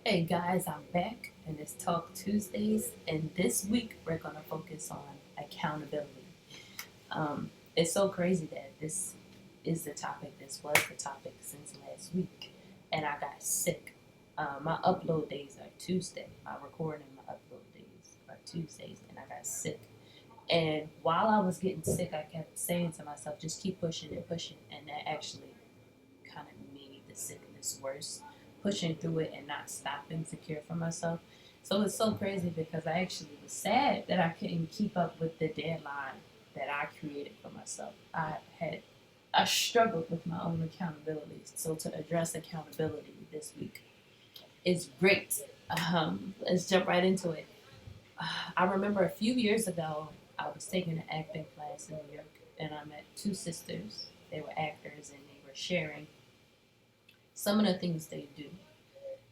Hey guys, I'm back and it's Talk Tuesdays, and this week we're going to focus on accountability. It's so crazy that this is the topic, this was the topic since last week, and I got sick. My upload days are Tuesday, my recording, my upload days are Tuesdays, and I got sick. And while I was getting sick, I kept saying to myself, just keep pushing and pushing, and that actually kind of made the sickness worse, pushing through it and not stopping to care for myself. So it's so crazy because I actually was sad that I couldn't keep up with the deadline that I created for myself. I struggled with my own accountability. So to address accountability this week is great. Let's jump right into it. I remember a few years ago, I was taking an acting class in New York, and I met two sisters. They were actors, and they were sharing some of the things they do.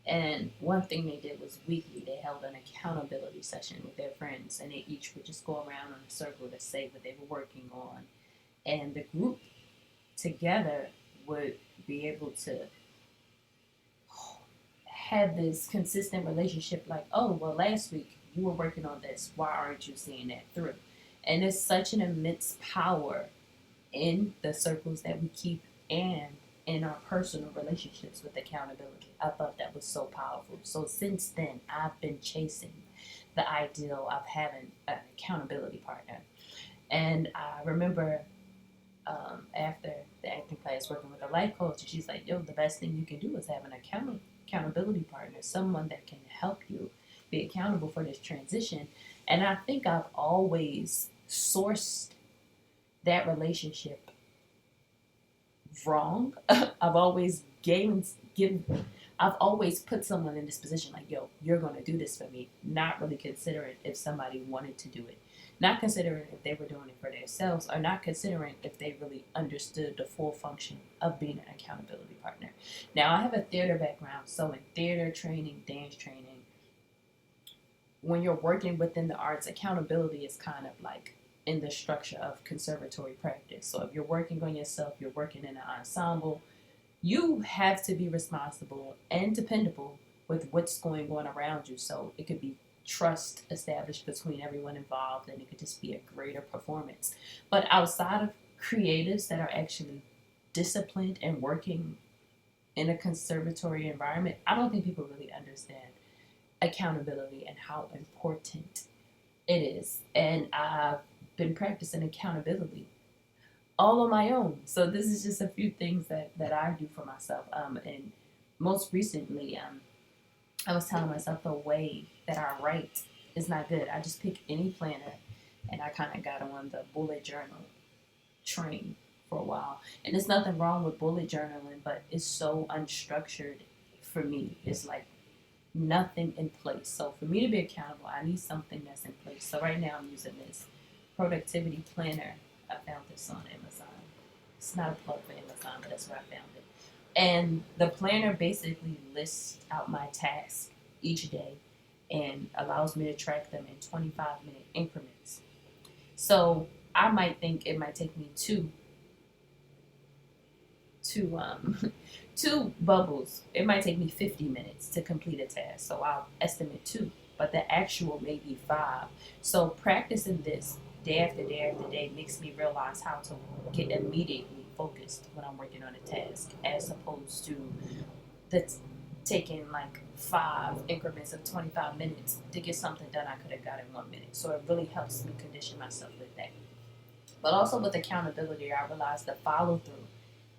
And one thing they did was weekly, they held an accountability session with their friends, and they each would just go around in a circle to say what they were working on. And the group together would be able to have this consistent relationship like, oh, well, last week you were working on this. Why aren't you seeing that through? And it's such an immense power in the circles that we keep and in our personal relationships with accountability. I thought that was so powerful. So since then, I've been chasing the ideal of having an accountability partner. And I remember after the acting class working with a life coach, she's like, yo, the best thing you can do is have an accountability partner, someone that can help you be accountable for this transition. And I think I've always sourced that relationship wrong. I've always given I've always put someone in this position like, yo, you're gonna do this for me, not really considering if somebody wanted to do it. Not considering if they were doing it for themselves or not considering if they really understood the full function of being an accountability partner. Now I have a theater background, so in theater training, dance training, when you're working within the arts, accountability is kind of like in the structure of conservatory practice. So if you're working on yourself, you're working in an ensemble, you have to be responsible and dependable with what's going on around you. So it could be trust established between everyone involved, and it could just be a greater performance. But outside of creatives that are actually disciplined and working in a conservatory environment, I don't think people really understand accountability and how important it is. And I've been practicing accountability all on my own. So this is just a few things that I do for myself. And most recently, I was telling myself the way that I write is not good. I just pick any planner, and I kind of got on the bullet journal train for a while. And there's nothing wrong with bullet journaling, but it's so unstructured for me. It's like nothing in place. So for me to be accountable, I need something that's in place. So right now I'm using this productivity planner. I found this on Amazon. It's not a plug for Amazon, but that's where I found it. And the planner basically lists out my tasks each day and allows me to track them in 25-minute increments. So I might think it might take me two two bubbles. It might take me 50 minutes to complete a task, so I'll estimate two, but the actual may be five. So practicing this day after day after day makes me realize how to get immediately focused when I'm working on a task, as opposed to that's taking like five increments of 25 minutes to get something done I could have got in 1 minute. So it really helps me condition myself with that. But also with accountability, I realized the follow through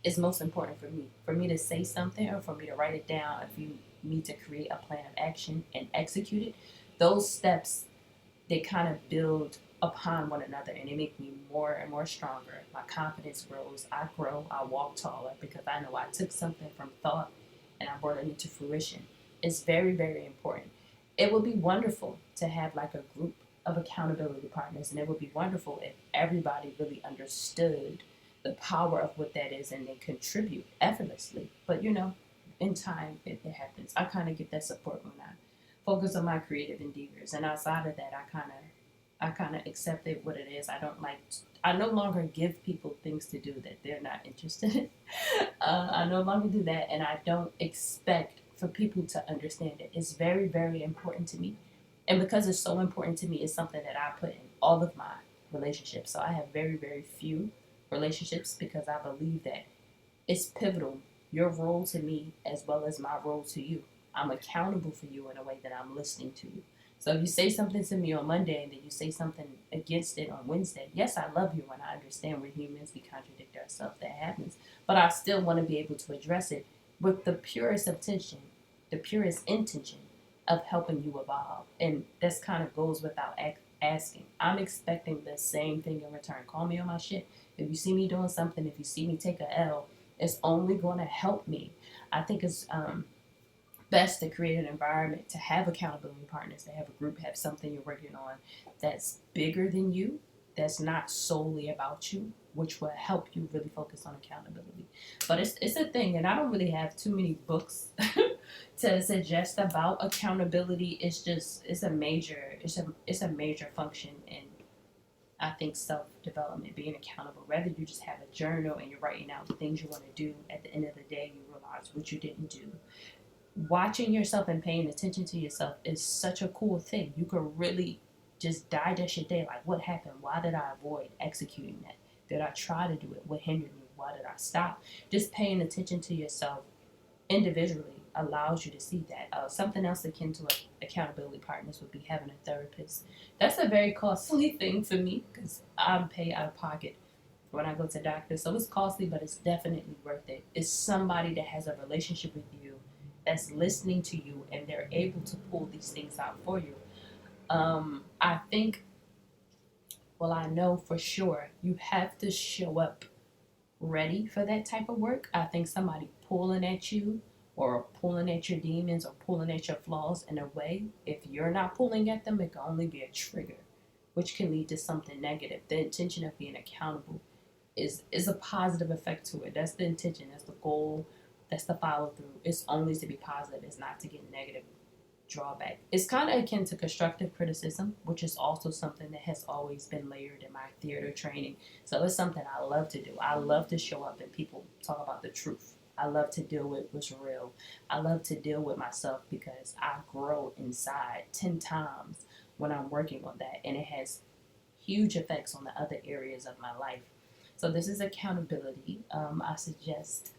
is most important for me. For me to say something or for me to write it down, if you need to create a plan of action and execute it, those steps, they kind of build upon one another, and they make me more and more stronger. My confidence grows, I grow, I walk taller because I know I took something from thought and I brought it into fruition. It's very, very important. It would be wonderful to have like a group of accountability partners, and it would be wonderful if everybody really understood the power of what that is and they contribute effortlessly. But in time, it happens. I kind of get that support when I focus on my creative endeavors, and outside of that, I kind of accept it what it is. I don't like. I no longer give people things to do that they're not interested in. I no longer do that, and I don't expect for people to understand it. It's very, very important to me. And because it's so important to me, it's something that I put in all of my relationships. So I have very, very few relationships because I believe that it's pivotal, your role to me as well as my role to you. I'm accountable for you in a way that I'm listening to you. So if you say something to me on Monday and then you say something against it on Wednesday, yes, I love you and I understand we're humans, we contradict ourselves, that happens. But I still want to be able to address it with the purest intention, the purest intention of helping you evolve. And this kind of goes without asking. I'm expecting the same thing in return. Call me on my shit. If you see me doing something, if you see me take a L, it's only going to help me. I think it's best to create an environment to have accountability partners, to have a group, have something you're working on that's bigger than you, that's not solely about you, which will help you really focus on accountability. But it's a thing, and I don't really have too many books to suggest about accountability. It's a major function in, I think, self-development, being accountable. Whether you just have a journal and you're writing out the things you want to do, at the end of the day, you realize what you didn't do. Watching yourself and paying attention to yourself is such a cool thing. You could really just digest your day. Like, what happened? Why did I avoid executing that? Did I try to do it? What hindered me? Why did I stop? Just paying attention to yourself individually allows you to see that. Something else akin to accountability partners would be having a therapist. That's a very costly thing for me because I pay out of pocket when I go to doctors. So it's costly, but it's definitely worth it. It's somebody that has a relationship with you, that's listening to you, and they're able to pull these things out for you. I think, well, I know for sure you have to show up ready for that type of work. I think somebody pulling at you or pulling at your demons or pulling at your flaws in a way, if you're not pulling at them, it can only be a trigger, which can lead to something negative. The intention of being accountable is a positive effect to it. That's the intention. That's the goal. That's the follow through. It's only to be positive. It's not to get negative drawback. It's kind of akin to constructive criticism, which is also something that has always been layered in my theater training. So it's something I love to do. I love to show up and people talk about the truth. I love to deal with what's real. I love to deal with myself because I grow inside 10 times when I'm working on that. And it has huge effects on the other areas of my life. So this is accountability. I suggest,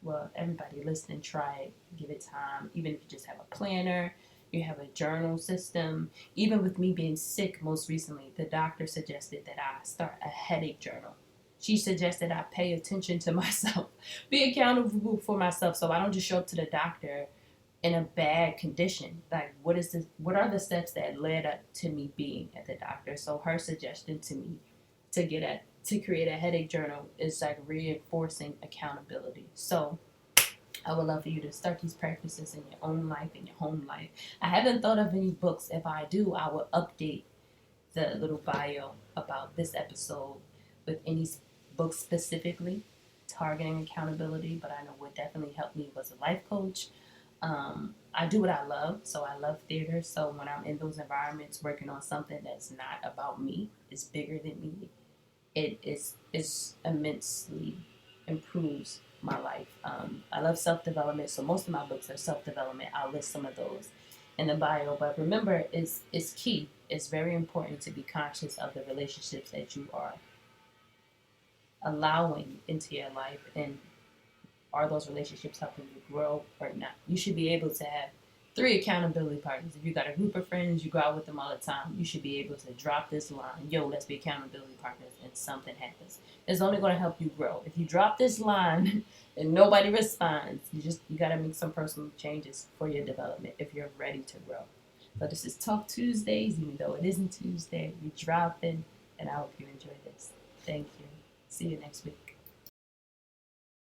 well, everybody listening, try it, give it time. Even if you just have a planner, you have a journal system. Even with me being sick most recently, the doctor suggested that I start a headache journal. She suggested I pay attention to myself, be accountable for myself, so I don't just show up to the doctor in a bad condition. Like, what are the steps that led up to me being at the doctor? So her suggestion to me to create a headache journal is like reinforcing accountability. So I would love for you to start these practices in your own life, in your home life. I haven't thought of any books. If I do, I will update the little bio about this episode with any books specifically targeting accountability. But I know what definitely helped me was a life coach. I do what I love, so I love theater. So when I'm in those environments working on something that's not about me, it's bigger than me, it immensely improves my life. I love self-development, so most of my books are self-development. I'll list some of those in the bio, but remember, it's key. It's very important to be conscious of the relationships that you are allowing into your life, and are those relationships helping you grow or not? You should be able to have 3 accountability partners. If you got a group of friends, you go out with them all the time, you should be able to drop this line, yo, let's be accountability partners, and something happens. It's only going to help you grow. If you drop this line and nobody responds, you got to make some personal changes for your development if you're ready to grow. So this is Talk Tuesdays, even though it isn't Tuesday. We dropping, and I hope you enjoy this. Thank you. See you next week.